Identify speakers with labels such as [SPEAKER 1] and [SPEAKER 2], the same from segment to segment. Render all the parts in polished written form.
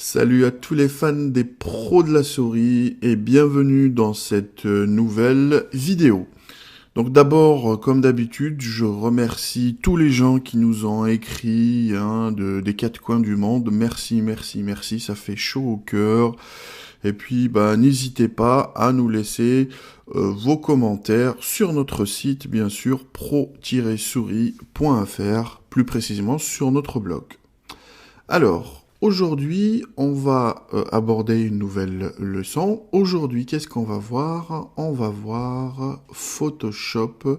[SPEAKER 1] Salut à tous les fans des pros de la souris et bienvenue dans cette nouvelle vidéo. Donc d'abord, comme d'habitude, je remercie tous les gens qui nous ont écrit des quatre coins du monde. Merci, merci, merci, ça fait chaud au cœur. Et puis, n'hésitez pas à nous laisser vos commentaires sur notre site, bien sûr, pro-souris.fr, plus précisément sur notre blog. Alors, aujourd'hui, on va aborder une nouvelle leçon. Aujourd'hui, qu'est-ce qu'on va voir? On va voir Photoshop,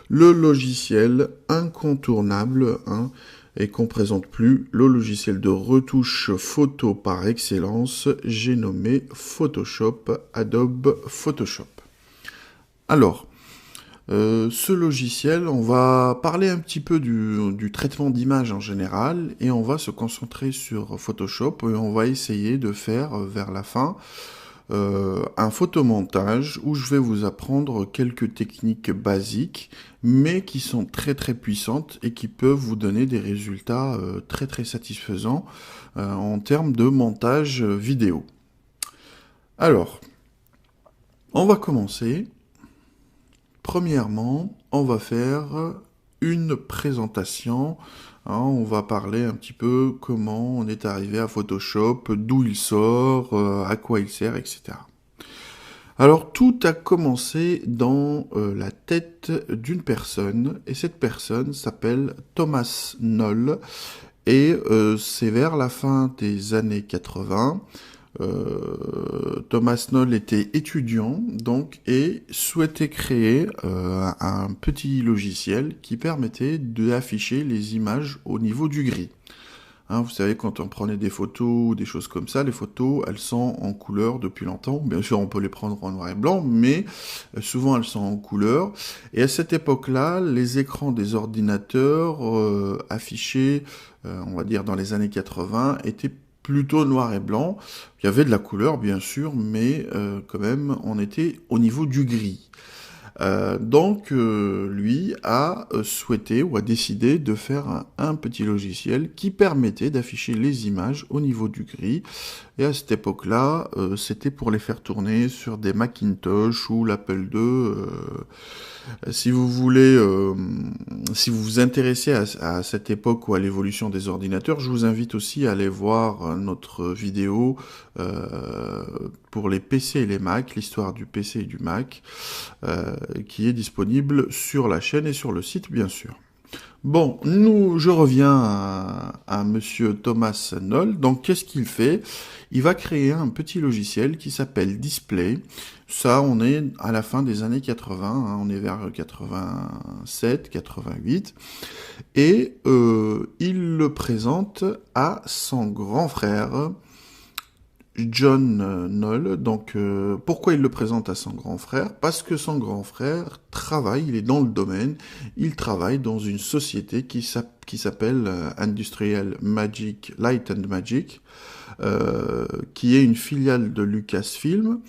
[SPEAKER 1] le logiciel incontournable, et qu'on présente plus, le logiciel de retouche photo par excellence, j'ai nommé Photoshop, Adobe Photoshop. Alors, ce logiciel, on va parler un petit peu du traitement d'image en général et on va se concentrer sur Photoshop et on va essayer de faire vers la fin un photomontage où je vais vous apprendre quelques techniques basiques mais qui sont très très puissantes et qui peuvent vous donner des résultats très très satisfaisants en termes de montage vidéo. Alors, on va commencer. Premièrement, on va faire une présentation. On va parler un petit peu comment on est arrivé à Photoshop, d'où il sort, à quoi il sert, etc. Alors, tout a commencé dans la tête d'une personne, et cette personne s'appelle Thomas Knoll, et c'est vers la fin des années 80. Thomas Knoll était étudiant donc et souhaitait créer un petit logiciel qui permettait d'afficher les images au niveau du gris. Vous savez, quand on prenait des photos ou des choses comme ça, les photos, elles sont en couleur depuis longtemps. Bien sûr, on peut les prendre en noir et blanc, mais souvent elles sont en couleur. Et à cette époque-là, les écrans des ordinateurs affichés, on va dire dans les années 80, étaient plutôt noir et blanc. Il y avait de la couleur, bien sûr, mais quand même, on était au niveau du gris. Donc, lui a souhaité ou a décidé de faire un petit logiciel qui permettait d'afficher les images au niveau du gris. Et à cette époque-là, c'était pour les faire tourner sur des Macintosh ou l'Apple II. Si vous voulez, si vous vous intéressez à cette époque ou à l'évolution des ordinateurs, je vous invite aussi à aller voir notre vidéo pour les PC et les Mac, l'histoire du PC et du Mac, qui est disponible sur la chaîne et sur le site, bien sûr. Bon, je reviens à monsieur Thomas Knoll. Donc, qu'est-ce qu'il fait? Il va créer un petit logiciel qui s'appelle Display. Ça, on est à la fin des années 80, on est vers 87, 88. Et il le présente à son grand frère, John Knoll. Donc, pourquoi il le présente à son grand frère? Parce que son grand frère travaille, il est dans le domaine, il travaille dans une société qui s'appelle Industrial Magic, Light and Magic, qui est une filiale de Lucasfilm.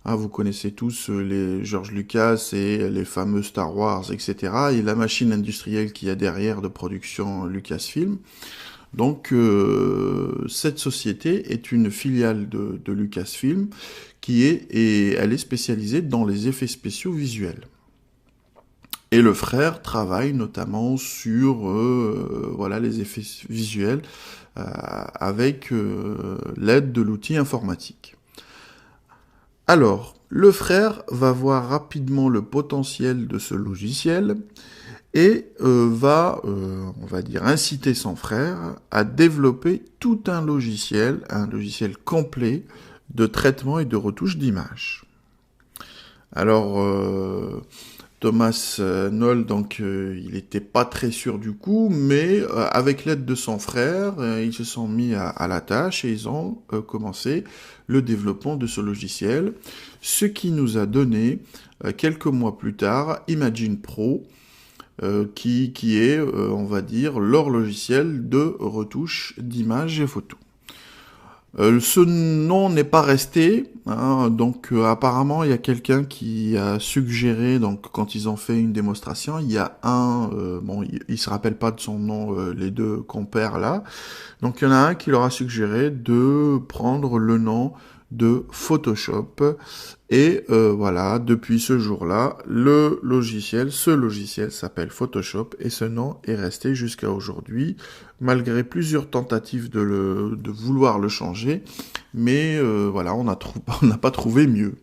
[SPEAKER 1] Vous connaissez tous les George Lucas et les fameux Star Wars, etc. Et la machine industrielle qu'il y a derrière de production Lucasfilm. Donc, cette société est une filiale de Lucasfilm et elle est spécialisée dans les effets spéciaux visuels. Et le frère travaille notamment sur les effets visuels avec l'aide de l'outil informatique. Alors, le frère va voir rapidement le potentiel de ce logiciel et va, on va dire, inciter son frère à développer tout un logiciel complet de traitement et de retouche d'images. Alors, Thomas Knoll, donc, il n'était pas très sûr du coup, mais avec l'aide de son frère, ils se sont mis à la tâche et ils ont commencé le développement de ce logiciel, ce qui nous a donné, quelques mois plus tard, Imagine Pro, qui est, on va dire, leur logiciel de retouche d'images et photos. Ce nom n'est pas resté, hein, donc apparemment il y a quelqu'un qui a suggéré, donc quand ils ont fait une démonstration, il y a bon il se rappelle pas de son nom, les deux compères là, donc il y en a un qui leur a suggéré de prendre le nom de Photoshop, et voilà, depuis ce jour-là, ce logiciel s'appelle Photoshop, et ce nom est resté jusqu'à aujourd'hui, malgré plusieurs tentatives de vouloir le changer, mais voilà, on n'a pas trouvé mieux.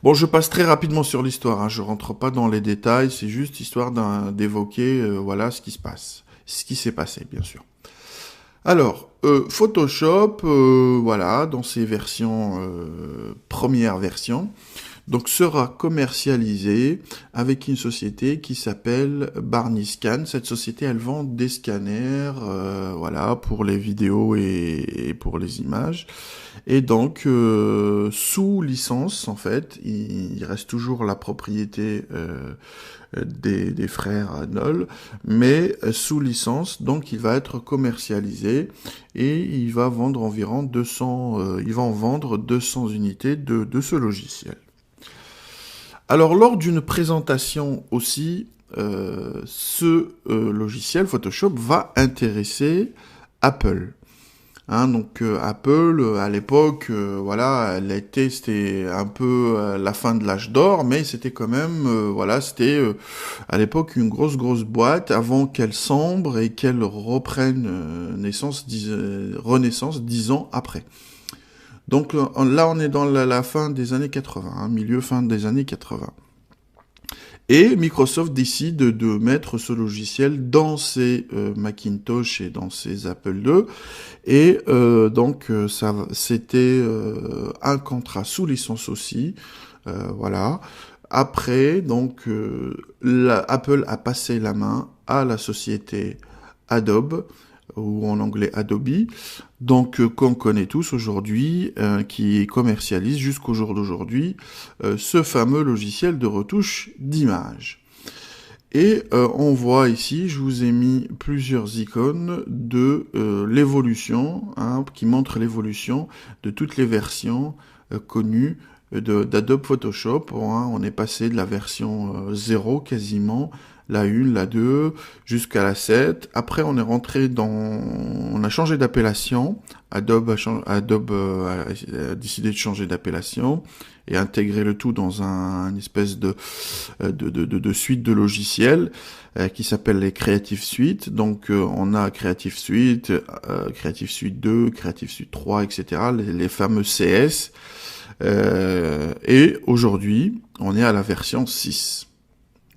[SPEAKER 1] Bon, je passe très rapidement sur l'histoire, hein, je rentre pas dans les détails, c'est juste histoire d'évoquer voilà ce qui se passe, ce qui s'est passé, bien sûr. Alors, Photoshop, voilà, dans ses versions, première version, donc sera commercialisé avec une société qui s'appelle Barney-Scan. Cette société, elle vend des scanners, voilà, pour les vidéos et pour les images. Et donc, sous licence, en fait, il reste toujours la propriété des frères Knoll, mais sous licence, donc il va être commercialisé et il va vendre environ 200, il va en vendre 200 unités de ce logiciel. Alors, lors d'une présentation aussi, ce logiciel Photoshop va intéresser Apple. Hein, donc Apple, à l'époque, voilà, c'était un peu la fin de l'âge d'or, mais c'était quand même, voilà, c'était à l'époque une grosse boîte avant qu'elle sombre et qu'elle reprenne renaissance 10 ans après. Donc là, on est dans la fin des années 80, hein, milieu-fin des années 80. Et Microsoft décide de mettre ce logiciel dans ses Macintosh et dans ses Apple II. Et donc, c'était un contrat sous licence aussi. Voilà. Après, donc, Apple a passé la main à la société Adobe, ou en anglais Adobe, donc qu'on connaît tous aujourd'hui, qui commercialise jusqu'au jour d'aujourd'hui ce fameux logiciel de retouche d'image. Et on voit ici, je vous ai mis plusieurs icônes de l'évolution, hein, qui montrent l'évolution de toutes les versions connues d'Adobe Photoshop. Hein, on est passé de la version 0 quasiment, la 1, la 2, jusqu'à la 7. Après, on est rentré on a changé d'appellation. Adobe a décidé de changer d'appellation et intégrer le tout dans une espèce de suite de logiciels qui s'appelle les Creative Suite. Donc, on a Creative Suite, Creative Suite 2, Creative Suite 3, etc. Les fameux CS. Et aujourd'hui, on est à la version 6.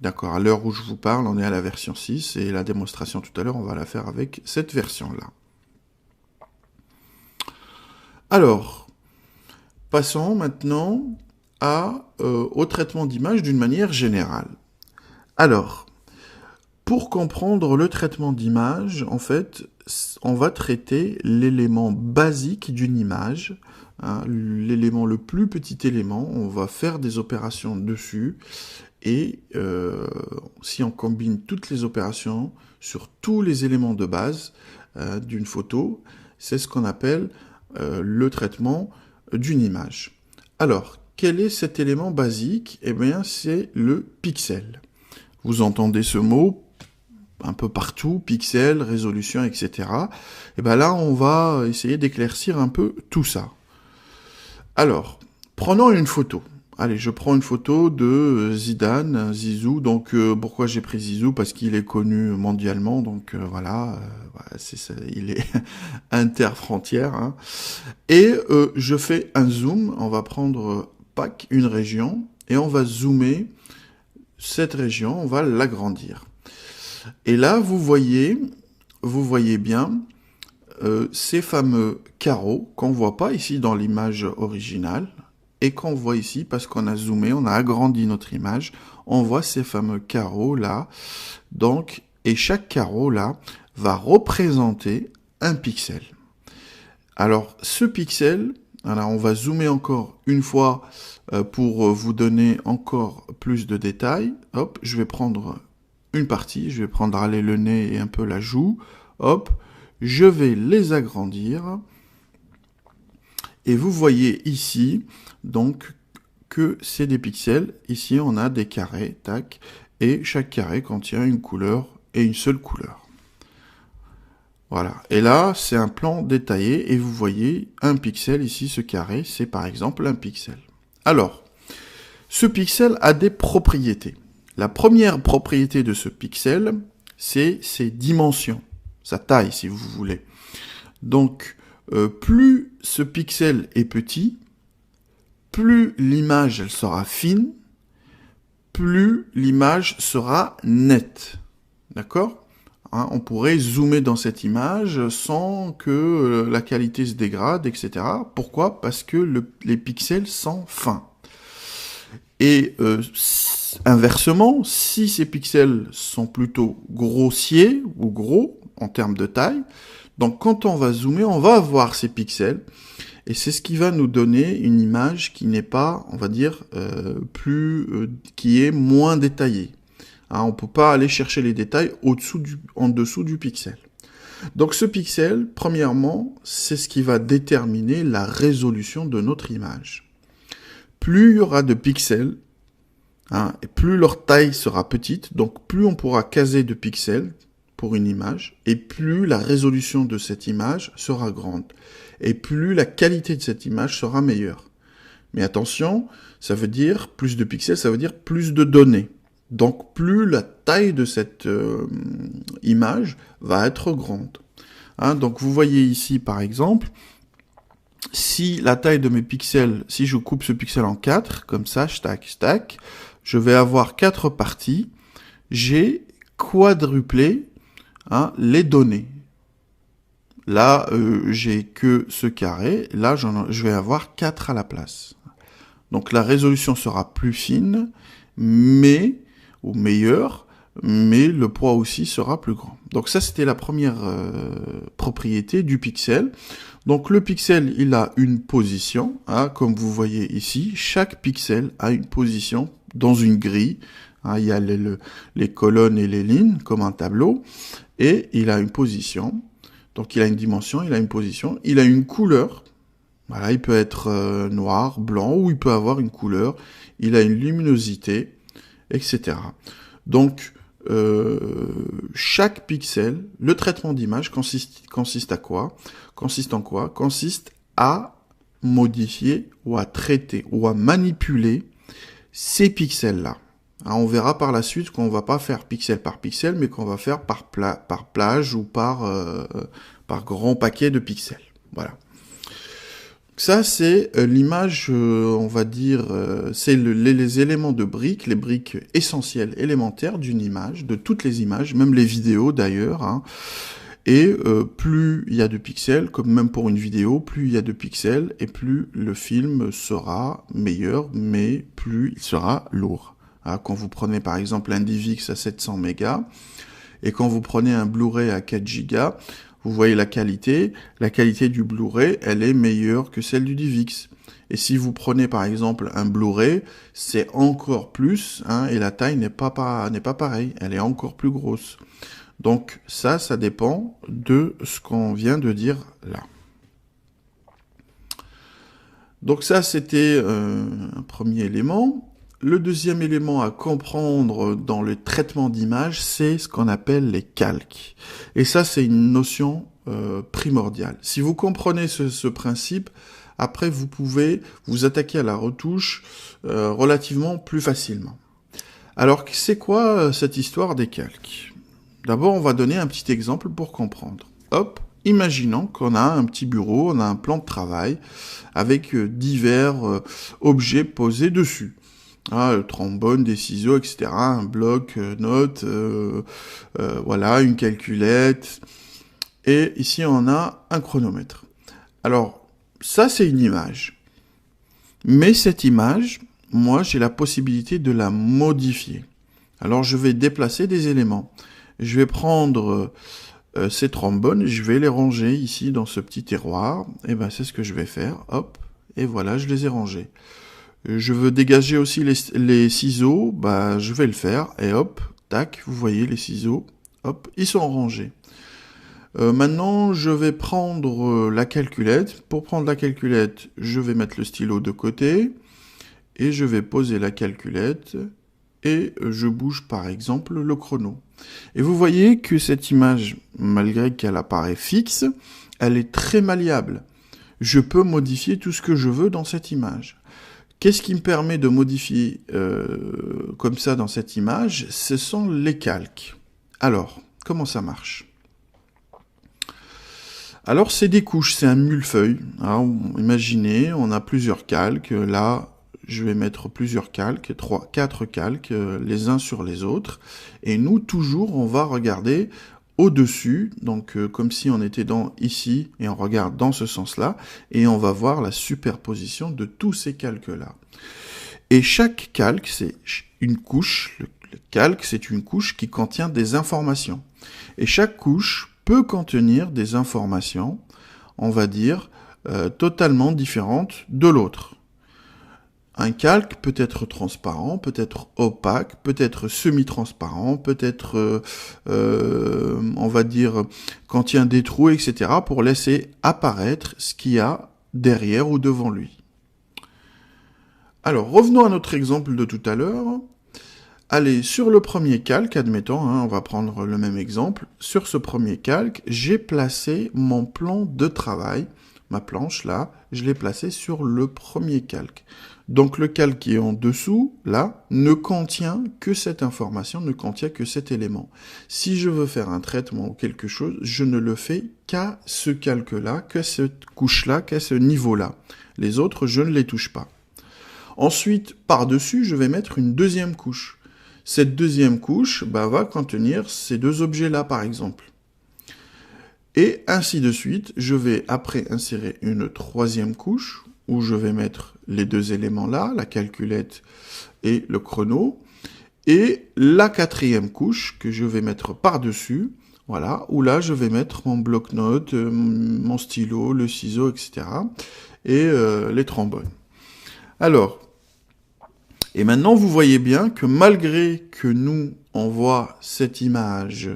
[SPEAKER 1] D'accord, à l'heure où je vous parle, on est à la version 6 et la démonstration tout à l'heure, on va la faire avec cette version-là. Alors, passons maintenant au traitement d'image d'une manière générale. Alors, pour comprendre le traitement d'image, en fait, on va traiter l'élément basique d'une image, hein, l'élément, le plus petit élément, on va faire des opérations dessus. Et si on combine toutes les opérations sur tous les éléments de base d'une photo, c'est ce qu'on appelle le traitement d'une image. Alors, quel est cet élément basique? Eh bien, c'est le pixel. Vous entendez ce mot un peu partout, pixel, résolution, etc. Et bien là, on va essayer d'éclaircir un peu tout ça. Alors, prenons une photo. Allez, je prends une photo de Zidane, Zizou. Donc, pourquoi j'ai pris Zizou? Parce qu'il est connu mondialement. Donc, voilà, c'est ça, il est interfrontière. Hein. Et je fais un zoom. On va prendre une région, et on va zoomer cette région. On va l'agrandir. Et là, vous voyez bien ces fameux carreaux qu'on voit pas ici dans l'image originale. Et qu'on voit ici, parce qu'on a zoomé, on a agrandi notre image, on voit ces fameux carreaux là. Donc, et chaque carreau là va représenter un pixel. Alors, ce pixel, alors on va zoomer encore une fois pour vous donner encore plus de détails. Hop, je vais prendre une partie, je vais prendre le nez et un peu la joue. Hop, je vais les agrandir. Et vous voyez ici, donc, que c'est des pixels. Ici, on a des carrés, tac, et chaque carré contient une couleur et une seule couleur. Voilà. Et là, c'est un plan détaillé, et vous voyez un pixel ici, ce carré, c'est par exemple un pixel. Alors, ce pixel a des propriétés. La première propriété de ce pixel, c'est ses dimensions, sa taille, si vous voulez. Donc, plus ce pixel est petit, plus l'image elle sera fine, plus l'image sera nette. D'accord ? Hein, on pourrait zoomer dans cette image sans que la qualité se dégrade, etc. Pourquoi ? Parce que les pixels sont fins. Et inversement, si ces pixels sont plutôt grossiers ou gros en termes de taille, donc quand on va zoomer, on va voir ces pixels, et c'est ce qui va nous donner une image qui n'est pas, on va dire, qui est moins détaillée. Hein, on ne peut pas aller chercher les détails en dessous du pixel. Donc ce pixel, premièrement, c'est ce qui va déterminer la résolution de notre image. Plus il y aura de pixels, hein, et plus leur taille sera petite, donc plus on pourra caser de pixels pour une image, et plus la résolution de cette image sera grande, et plus la qualité de cette image sera meilleure. Mais attention, ça veut dire plus de pixels, ça veut dire plus de données. Donc plus la taille de cette image va être grande. Hein, donc vous voyez ici par exemple, si la taille de mes pixels, si je coupe ce pixel en 4, comme ça, stack, je vais avoir 4 parties, j'ai quadruplé les données. Là, j'ai que ce carré, là, je vais avoir 4 à la place. Donc la résolution sera plus fine, ou meilleure, mais le poids aussi sera plus grand. Donc ça, c'était la première propriété du pixel. Donc le pixel, il a une position, hein, comme vous voyez ici. Chaque pixel a une position dans une grille. Hein, il y a les colonnes et les lignes, comme un tableau. Et il a une position. Donc il a une dimension, il a une position. Il a une couleur. Voilà, il peut être noir, blanc, ou il peut avoir une couleur. Il a une luminosité, etc. Donc, chaque pixel, le traitement d'image consiste en quoi ? Consiste à modifier ou à traiter ou à manipuler ces pixels-là. Alors, on verra par la suite qu'on va pas faire pixel par pixel, mais qu'on va faire par plage ou par grand paquet de pixels. Voilà. Ça, c'est l'image, on va dire, c'est les éléments de briques, les briques essentielles, élémentaires d'une image, de toutes les images, même les vidéos d'ailleurs. Hein. Et plus il y a de pixels, comme même pour une vidéo, plus il y a de pixels, et plus le film sera meilleur, mais plus il sera lourd. Hein, quand vous prenez par exemple un DivX à 700 mégas, et quand vous prenez un Blu-ray à 4 gigas, vous voyez la qualité du Blu-ray, elle est meilleure que celle du DivX. Et si vous prenez par exemple un Blu-ray, c'est encore plus, hein, et la taille n'est pas pareille, elle est encore plus grosse. Donc ça dépend de ce qu'on vient de dire là. Donc ça, c'était un premier élément. Le deuxième élément à comprendre dans le traitement d'image, c'est ce qu'on appelle les calques. Et ça, c'est une notion primordiale. Si vous comprenez ce principe, après, vous pouvez vous attaquer à la retouche relativement plus facilement. Alors, c'est quoi cette histoire des calques ? D'abord, on va donner un petit exemple pour comprendre. Hop, imaginons qu'on a un petit bureau, on a un plan de travail avec divers objets posés dessus. Le trombone, des ciseaux, etc., un bloc, notes, voilà, une calculette, et ici on a un chronomètre. Alors, ça c'est une image, mais cette image, moi j'ai la possibilité de la modifier. Alors je vais déplacer des éléments, je vais prendre ces trombones, je vais les ranger ici dans ce petit tiroir, et ben c'est ce que je vais faire, hop, et voilà, je les ai rangés. Je veux dégager aussi les ciseaux, bah je vais le faire, et hop, tac, vous voyez les ciseaux, hop, ils sont rangés. Maintenant, je vais prendre la calculette. Pour prendre la calculette, je vais mettre le stylo de côté et je vais poser la calculette et je bouge par exemple le chrono. Et vous voyez que cette image, malgré qu'elle apparaît fixe, elle est très malléable. Je peux modifier tout ce que je veux dans cette image. Qu'est-ce qui me permet de modifier comme ça dans cette image? Ce sont les calques. Alors, comment ça marche? Alors, c'est des couches, c'est un millefeuille. Alors, imaginez, on a plusieurs calques. Là, je vais mettre plusieurs calques, 4 calques, les uns sur les autres. Et nous, toujours, on va regarder au-dessus, donc comme si on était ici, et on regarde dans ce sens-là, et on va voir la superposition de tous ces calques-là. Et chaque calque, c'est une couche. Le calque, c'est une couche qui contient des informations. Et chaque couche peut contenir des informations, on va dire, totalement différentes de l'autre. Un calque peut être transparent, peut être opaque, peut être semi-transparent, peut être, on va dire, contient des trous, etc., pour laisser apparaître ce qu'il y a derrière ou devant lui. Alors, revenons à notre exemple de tout à l'heure. Allez, sur le premier calque, admettons, on va prendre le même exemple. Sur ce premier calque, j'ai placé mon plan de travail, ma planche là, je l'ai placée sur le premier calque. Donc le calque qui est en dessous, là, ne contient que cette information, ne contient que cet élément. Si je veux faire un traitement ou quelque chose, je ne le fais qu'à ce calque-là, qu'à cette couche-là, qu'à ce niveau-là. Les autres, je ne les touche pas. Ensuite, par-dessus, je vais mettre une deuxième couche. Cette deuxième couche va contenir ces deux objets-là, par exemple. Et ainsi de suite, je vais après insérer une troisième couche, où je vais mettre les deux éléments-là, la calculette et le chrono, et la quatrième couche que je vais mettre par-dessus, voilà, où là je vais mettre mon bloc-notes, mon stylo, le ciseau, etc., et les trombones. Alors, et maintenant, vous voyez bien que malgré que nous, on voit cette image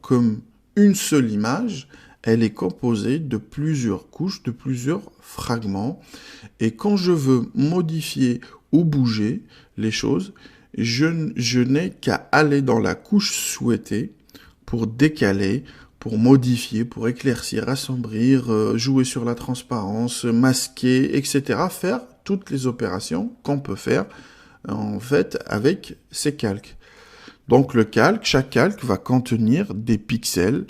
[SPEAKER 1] comme une seule image, elle est composée de plusieurs couches, de plusieurs fragments. Et quand je veux modifier ou bouger les choses, je n'ai qu'à aller dans la couche souhaitée pour décaler, pour modifier, pour éclaircir, assombrir, jouer sur la transparence, masquer, etc. Faire toutes les opérations qu'on peut faire en fait avec ces calques. Donc le calque, chaque calque va contenir des pixels,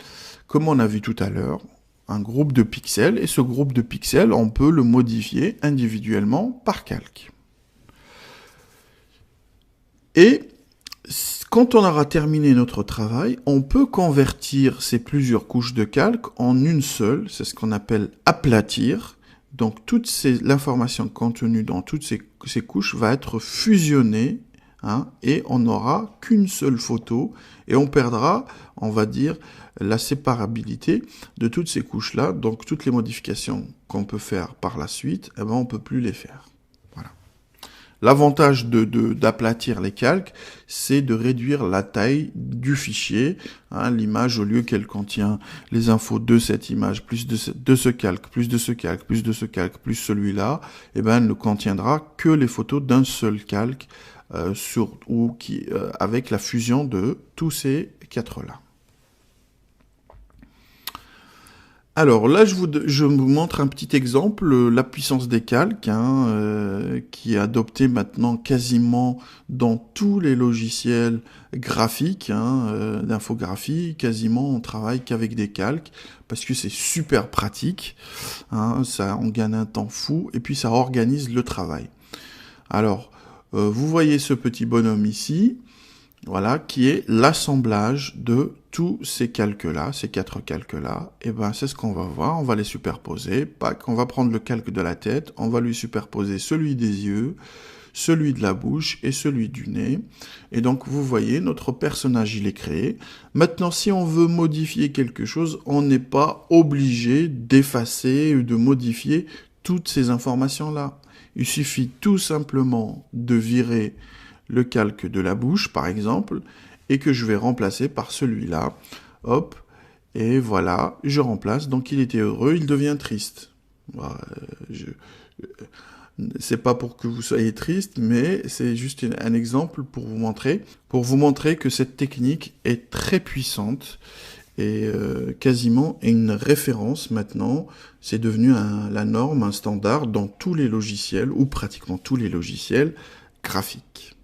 [SPEAKER 1] comme on a vu tout à l'heure, un groupe de pixels, et ce groupe de pixels, on peut le modifier individuellement par calque. Et quand on aura terminé notre travail, on peut convertir ces plusieurs couches de calque en une seule, c'est ce qu'on appelle aplatir. Donc l'information contenue dans toutes ces couches va être fusionnée, et on n'aura qu'une seule photo, et on perdra, on va dire, la séparabilité de toutes ces couches-là. Donc toutes les modifications qu'on peut faire par la suite, on ne peut plus les faire. Voilà. L'avantage d'aplatir les calques, c'est de réduire la taille du fichier. L'image, au lieu qu'elle contient les infos de cette image, plus de ce calque, plus de ce calque, plus de ce calque, plus celui-là, elle ne contiendra que les photos d'un seul calque, avec la fusion de tous ces 4-là. Alors là, je vous montre un petit exemple, la puissance des calques, qui est adoptée maintenant quasiment dans tous les logiciels graphiques, d'infographie. Quasiment, on travaille qu'avec des calques, parce que c'est super pratique, ça, on gagne un temps fou, et puis ça organise le travail. Alors, vous voyez ce petit bonhomme ici, voilà, qui est l'assemblage de tous ces calques-là, ces 4 calques-là. Et c'est ce qu'on va voir, on va les superposer. On va prendre le calque de la tête, on va lui superposer celui des yeux, celui de la bouche et celui du nez. Et donc, vous voyez, notre personnage, il est créé. Maintenant, si on veut modifier quelque chose, on n'est pas obligé d'effacer ou de modifier toutes ces informations-là. Il suffit tout simplement de virer le calque de la bouche, par exemple, et que je vais remplacer par celui-là. Hop, Et voilà, je remplace. Donc il était heureux, il devient triste. Voilà, c'est pas pour que vous soyez triste, mais c'est juste un exemple pour vous montrer que cette technique est très puissante et quasiment une référence maintenant. C'est devenu la norme, un standard dans tous les logiciels, ou pratiquement tous les logiciels graphiques.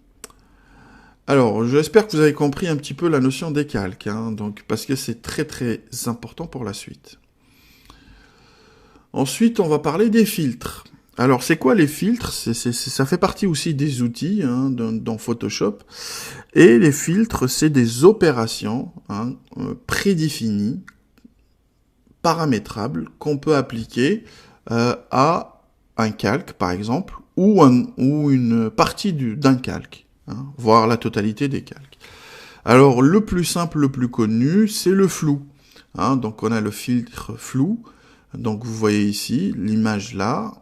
[SPEAKER 1] Alors, j'espère que vous avez compris un petit peu la notion des calques, hein, donc, parce que c'est très très important pour la suite. Ensuite, on va parler des filtres. Alors, c'est quoi les filtres? Ça fait partie aussi des outils hein, dans Photoshop. Et les filtres, c'est des opérations hein, prédéfinies, paramétrables, qu'on peut appliquer à un calque, par exemple, ou une partie d'un calque, hein, voire la totalité des calques. Alors, le plus simple, le plus connu, c'est le flou. Hein, donc, on a le filtre flou. Donc, vous voyez ici, l'image là,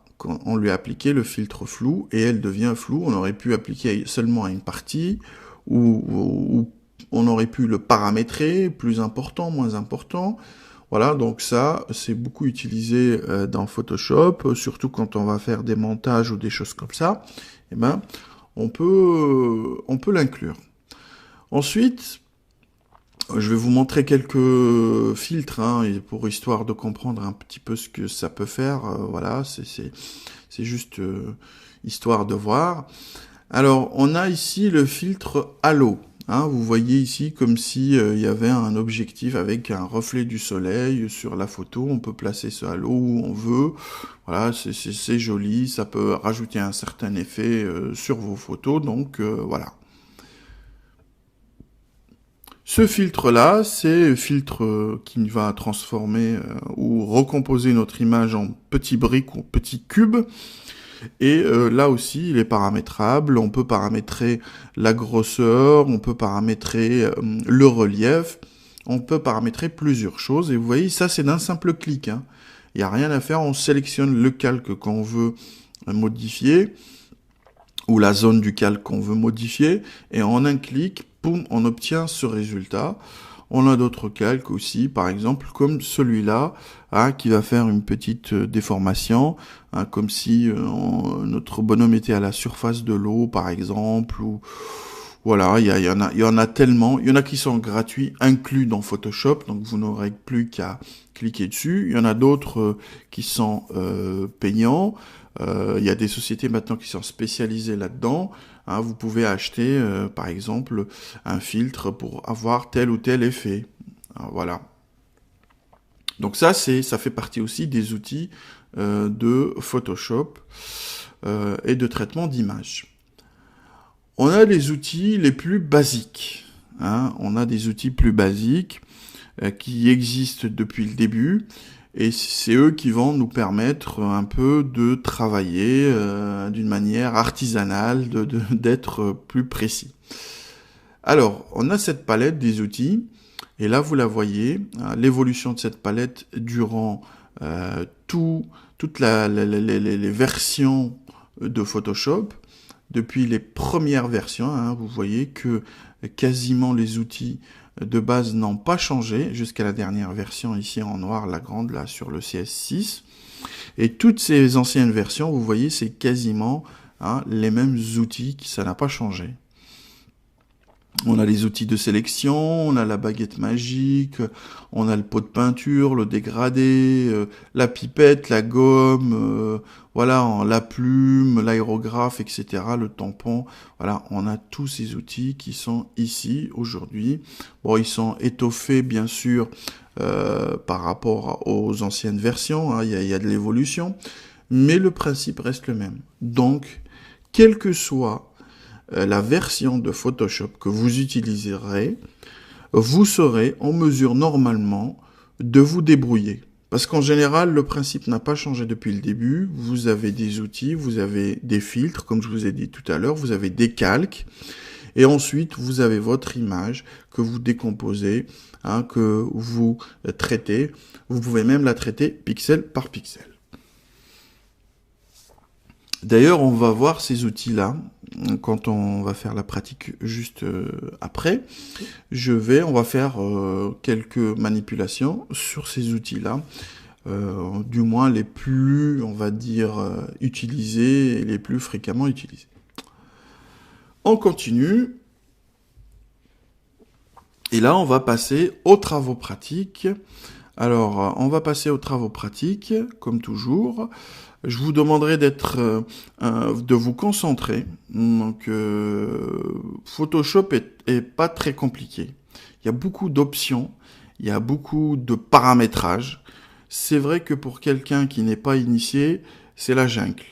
[SPEAKER 1] on lui a appliqué le filtre flou, et elle devient floue. On aurait pu appliquer seulement à une partie, ou on aurait pu le paramétrer, plus important, moins important. Voilà, donc ça, c'est beaucoup utilisé dans Photoshop, surtout quand on va faire des montages ou des choses comme ça. Eh ben, on peut l'inclure. Ensuite, je vais vous montrer quelques filtres, hein, histoire de comprendre un petit peu ce que ça peut faire. Voilà, c'est juste histoire de voir. Alors, on a ici le filtre halo. Hein, vous voyez ici comme si il y avait un objectif avec un reflet du soleil sur la photo. On peut placer ce halo où on veut. Voilà, c'est joli. Ça peut rajouter un certain effet sur vos photos. Donc, voilà. Ce filtre-là, c'est le filtre qui va transformer ou recomposer notre image en petits briques ou petits cubes. Et là aussi, il est paramétrable. On peut paramétrer la grosseur, on peut paramétrer le relief, on peut paramétrer plusieurs choses. Et vous voyez, ça, c'est d'un simple clic. Hein. Il n'y a rien à faire. On sélectionne le calque qu'on veut modifier ou la zone du calque qu'on veut modifier. Et en un clic, boum, on obtient ce résultat. On a d'autres calques aussi, par exemple, comme celui-là, hein, qui va faire une petite déformation, hein, comme si notre bonhomme était à la surface de l'eau, par exemple, ou voilà, il y en a tellement. Il y en a qui sont gratuits, inclus dans Photoshop, donc vous n'aurez plus qu'à cliquer dessus. Il y en a d'autres qui sont payants. Il y a des sociétés maintenant qui sont spécialisées là-dedans. Hein, vous pouvez acheter, par exemple, un filtre pour avoir tel ou tel effet. Alors, voilà. Donc ça fait partie aussi des outils de Photoshop et de traitement d'images. On a les outils les plus basiques. Hein, on a des outils plus basiques qui existent depuis le début. Et c'est eux qui vont nous permettre un peu de travailler d'une manière artisanale, d'être plus précis. Alors, on a cette palette des outils, et là vous la voyez, l'évolution de cette palette durant toutes les versions de Photoshop, depuis les premières versions, hein, vous voyez que quasiment les outils de base n'ont pas changé jusqu'à la dernière version ici en noir, la grande là sur le CS6. Et toutes ces anciennes versions, vous voyez, c'est quasiment hein, les mêmes outils, ça n'a pas changé. On a les outils de sélection, on a la baguette magique, on a le pot de peinture, le dégradé, la pipette, la gomme, voilà, la plume, l'aérographe, etc., le tampon. Voilà, on a tous ces outils qui sont ici aujourd'hui. Bon, ils sont étoffés, bien sûr, par rapport aux anciennes versions, hein, il y a de l'évolution, mais le principe reste le même. Donc, quel que soit la version de Photoshop que vous utiliserez, vous serez en mesure normalement de vous débrouiller. Parce qu'en général, le principe n'a pas changé depuis le début. Vous avez des outils, vous avez des filtres, comme je vous ai dit tout à l'heure, vous avez des calques, et ensuite vous avez votre image que vous décomposez, hein, que vous traitez. Vous pouvez même la traiter pixel par pixel. D'ailleurs, on va voir ces outils-là quand on va faire la pratique juste après. On va faire quelques manipulations sur ces outils-là, du moins les plus, on va dire, utilisés et les plus fréquemment utilisés. On continue. Et là, on va passer aux travaux pratiques. Alors, on va passer aux travaux pratiques, comme toujours. Je vous demanderai de vous concentrer. Donc, Photoshop est pas très compliqué. Il y a beaucoup d'options, il y a beaucoup de paramétrages. C'est vrai que pour quelqu'un qui n'est pas initié, c'est la jungle.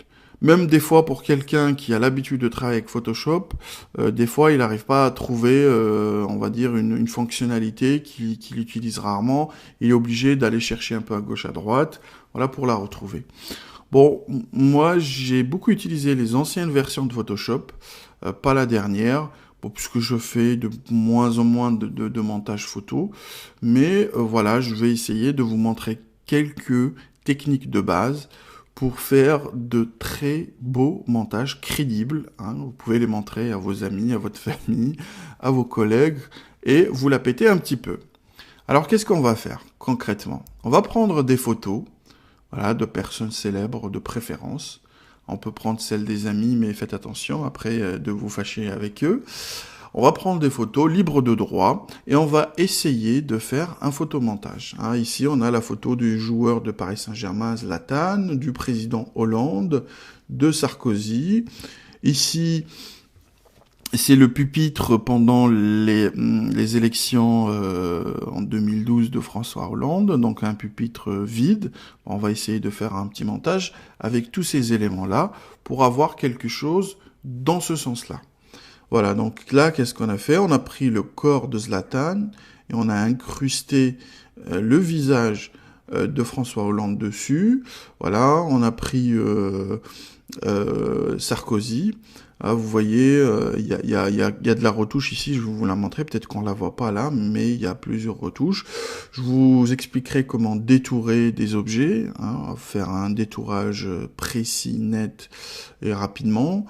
[SPEAKER 1] Même des fois, pour quelqu'un qui a l'habitude de travailler avec Photoshop, des fois, il n'arrive pas à trouver, on va dire, une fonctionnalité qu'il utilise rarement. Il est obligé d'aller chercher un peu à gauche, à droite, voilà, pour la retrouver. Bon, moi, j'ai beaucoup utilisé les anciennes versions de Photoshop, pas la dernière, bon, puisque je fais de moins en moins de montage photo. Mais voilà, je vais essayer de vous montrer quelques techniques de base pour faire de très beaux montages crédibles. Hein. Vous pouvez les montrer à vos amis, à votre famille, à vos collègues, et vous la pétez un petit peu. Alors, qu'est-ce qu'on va faire concrètement? On va prendre des photos, voilà, de personnes célèbres de préférence. On peut prendre celles des amis, mais faites attention après de vous fâcher avec eux. On va prendre des photos libres de droit et on va essayer de faire un photomontage. Hein, ici, on a la photo du joueur de Paris Saint-Germain, Zlatan, du président Hollande, de Sarkozy. Ici, c'est le pupitre pendant les élections en 2012 de François Hollande, donc un pupitre vide. On va essayer de faire un petit montage avec tous ces éléments-là pour avoir quelque chose dans ce sens-là. Voilà, donc là, qu'est-ce qu'on a fait? On a pris le corps de Zlatan et on a incrusté le visage de François Hollande dessus. Voilà, on a pris Sarkozy. Ah, vous voyez, il y a de la retouche ici, je vais vous la montrer, peut-être qu'on la voit pas là, mais il y a plusieurs retouches. Je vous expliquerai comment détourer des objets, hein, faire un détourage précis, net et rapidement.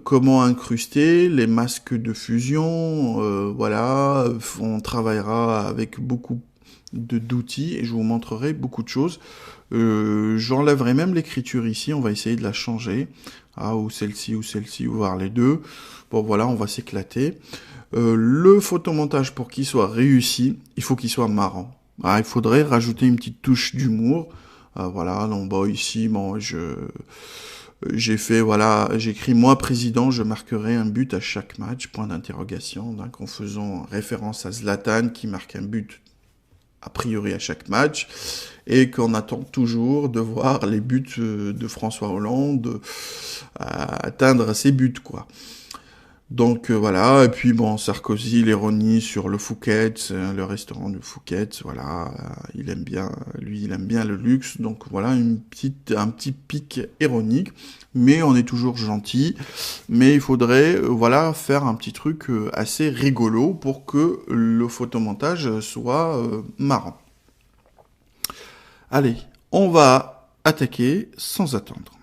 [SPEAKER 1] Comment incruster les masques de fusion, voilà, on travaillera avec beaucoup d'outils et je vous montrerai beaucoup de choses. J'enlèverai même l'écriture ici, on va essayer de la changer, ou celle-ci, ou voir les deux. Bon voilà, on va s'éclater. Le photomontage, pour qu'il soit réussi, il faut qu'il soit marrant. Il faudrait rajouter une petite touche d'humour. Voilà, donc bon, ici, bon, j'ai fait, voilà, j'écris « Moi, président, je marquerai un but à chaque match », point d'interrogation, donc en faisant référence à Zlatan qui marque un but a priori à chaque match, et qu'on attend toujours de voir les buts de François Hollande atteindre ses buts, quoi. Donc voilà, et puis bon, Sarkozy, l'ironie sur le Fouquet's, le restaurant du Fouquet's, voilà, il aime bien le luxe, donc voilà, un petit pic ironique, mais on est toujours gentil, mais il faudrait, voilà, faire un petit truc assez rigolo pour que le photomontage soit marrant. Allez, on va attaquer sans attendre.